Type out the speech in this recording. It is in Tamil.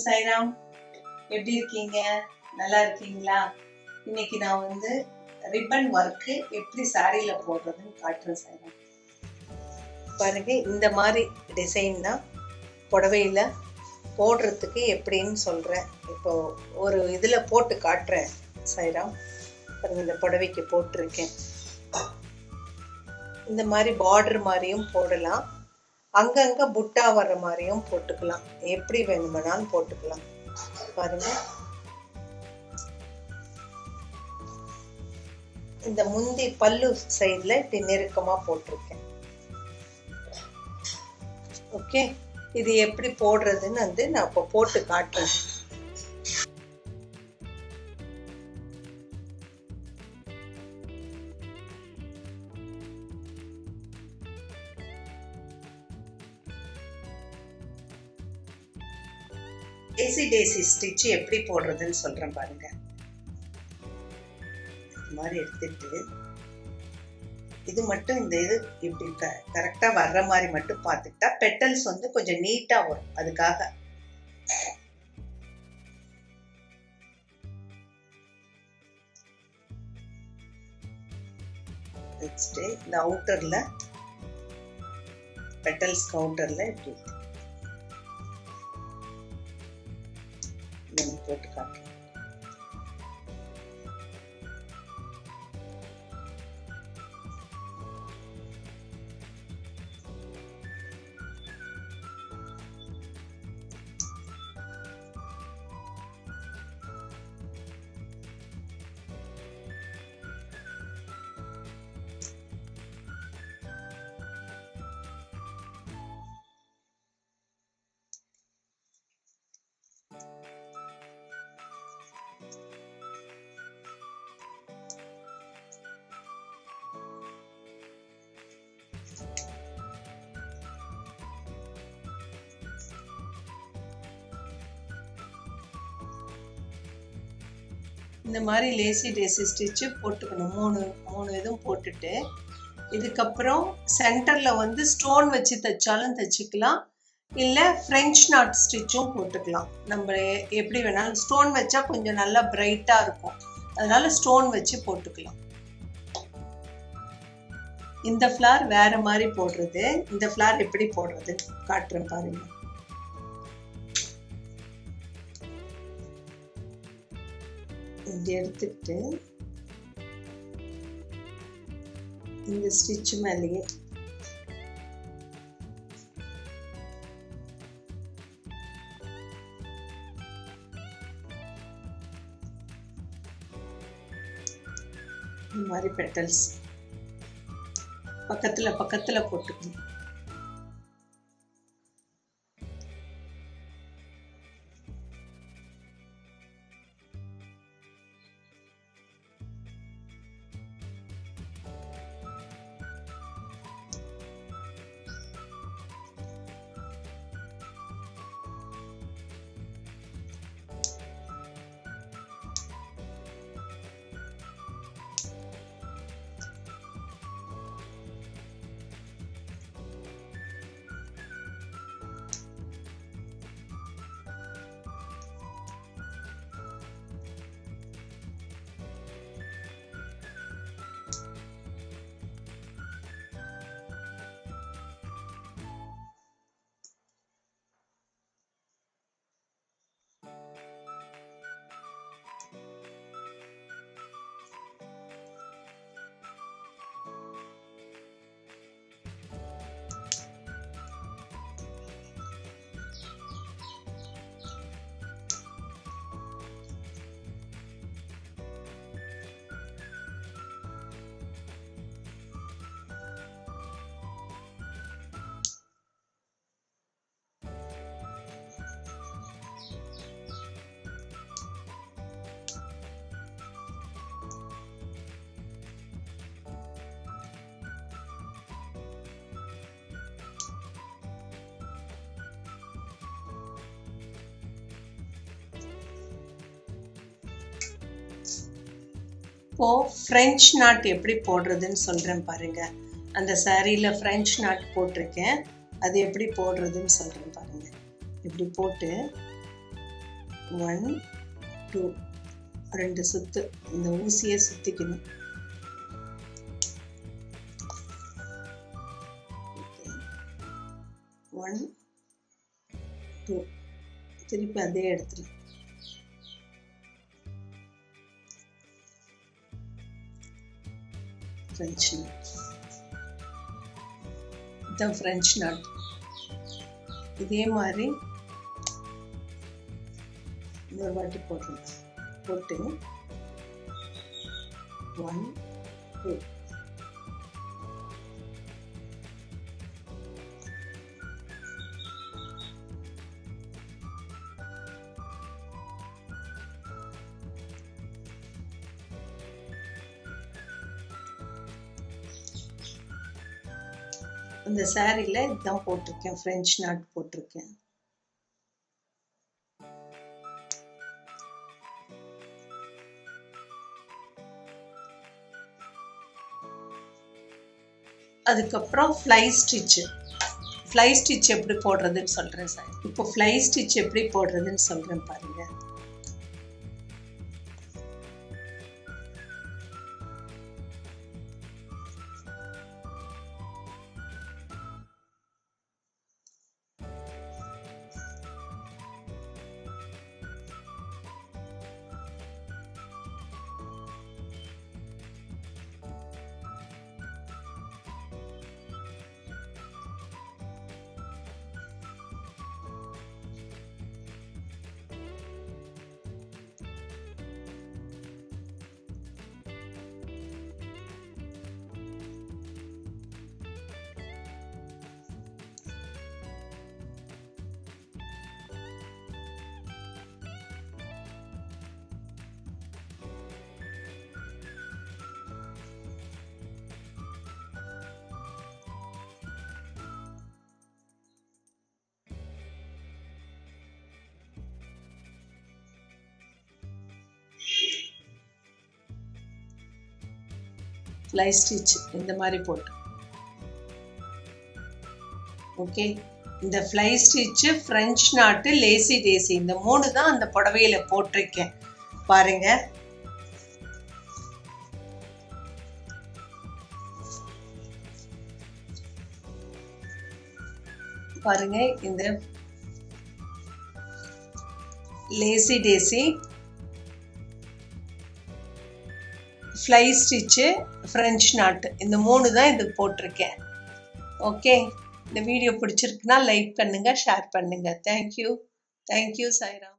சாய்ராம், எப்படி இருக்கீங்க? நல்லா இருக்கீங்களா? இன்னைக்கு நான் ரிப்பன் ஒர்க்கு எப்படி சாரியில போடுறதுன்னு காட்டுறேன் சாய்ராம். பாருங்க, இந்த மாதிரி டிசைன் தான் புடவையில போடுறதுக்கு எப்படின்னு சொல்றேன். இப்போ ஒரு இதுல போட்டு காட்டுறேன் சாய்ராம். பாருங்க, இந்த புடவைக்கு போட்டிருக்கேன். இந்த மாதிரி பார்டர் மாதிரியும் போடலாம், அங்கங்க புட்டா வர்ற மாதிரியும் போட்டுக்கலாம், எப்படி வேணுமானாலும் போட்டுக்கலாம். பாருங்க, இந்த முந்தி பல்லு சைடுல இப்படி நெருக்கமா போட்டிருக்கேன். ஓகே, இது எப்படி போடுறதுன்னு நான் இப்போ போட்டு காட்டுறேன். டேசி ஸ்டிச் எப்படி போடுறதுன்னு சொல்றேன் பாருங்க. இது மாதிரி எடுத்துட்டு இது மட்டும் இந்த இது இப்படி கரெக்டா வர்ற மாதிரி மட்டும் பார்த்துட்டா பெட்டல்ஸ் கொஞ்சம் நீட்டா வரும். அதுக்காக இந்த அவுட்டர்ல பெட்டல்ஸ் கவுண்டர்ல இப்படி போட்டு காட்டுறேன். இந்த மாதிரி டேசி ஸ்டிச்சு போட்டுக்கணும். மூணு இதுவும் போட்டுட்டு இதுக்கப்புறம் சென்டர்ல ஸ்டோன் வச்சு தைச்சாலும் தைச்சிக்கலாம், இல்லை ஃப்ரெஞ்ச் நாட் ஸ்டிச்சும் போட்டுக்கலாம். நம்ம எப்படி வேணாலும், ஸ்டோன் வச்சா கொஞ்சம் நல்லா பிரைட்டா இருக்கும், அதனால ஸ்டோன் வச்சு போட்டுக்கலாம். இந்த ஃப்ளார் வேற மாதிரி போடுறது, இந்த ஃப்ளார் எப்படி போடுறது காட்டுறேன் பாருங்க. இது எடுத்துட்டு இந்த ஸ்டிச் மேலேயே இந்த மாதிரி பெட்டல்ஸ் பக்கத்துல போட்டுக்கணும். இப்போ ஃப்ரெஞ்ச் நாட் எப்படி போடுறதுன்னு சொல்றேன் பாருங்க. அந்த சாரியில ஃப்ரெஞ்ச் நாட் போட்டிருக்கேன். அது எப்படி போடுறதுன்னு சொல்றேன் பாருங்க. இப்படி போட்டு 1 2 2 சுத்து இந்த ஊசியை சுத்திக்கணும். 1 2 திருப்பி அதே இடத்துல French knot. The French knot. இதே மாதிரி இன்னொரு வாட்டி போட்டுருங்க. போட்டு 1 2 இந்த சாரியில இதுதான் போட்டிருக்கேன். ஃப்ரெஞ்ச் நாட் போட்டிருக்கேன். அதுக்கப்புறம் ஃப்ளை ஸ்டிச் எப்படி போடுறதுன்னு சொல்றேன் சார். இப்போ ஃப்ளை ஸ்டிச் எப்படி போடுறதுன்னு சொல்றேன் பாருங்க. ஃப்ளை ஸ்டிச் இந்த மாதிரி போட்டு ஓகே. இந்த ஃப்ளை ஸ்டிச், ஃப்ரெஞ்ச் நாட்டு, லேசி டேசி இந்த 3 தான் அந்த புடவையில போட்டிருக்கேன் பாருங்க. பாருங்க இந்த lazy daisy, fly stitch, French நாட்டு இந்த 3 தான் இது போட்டிருக்கேன். ஓகே, இந்த வீடியோ பிடிச்சிருக்குன்னா லைக் பண்ணுங்க, ஷேர் பண்ணுங்க. தேங்க்யூ சாய்ராம்.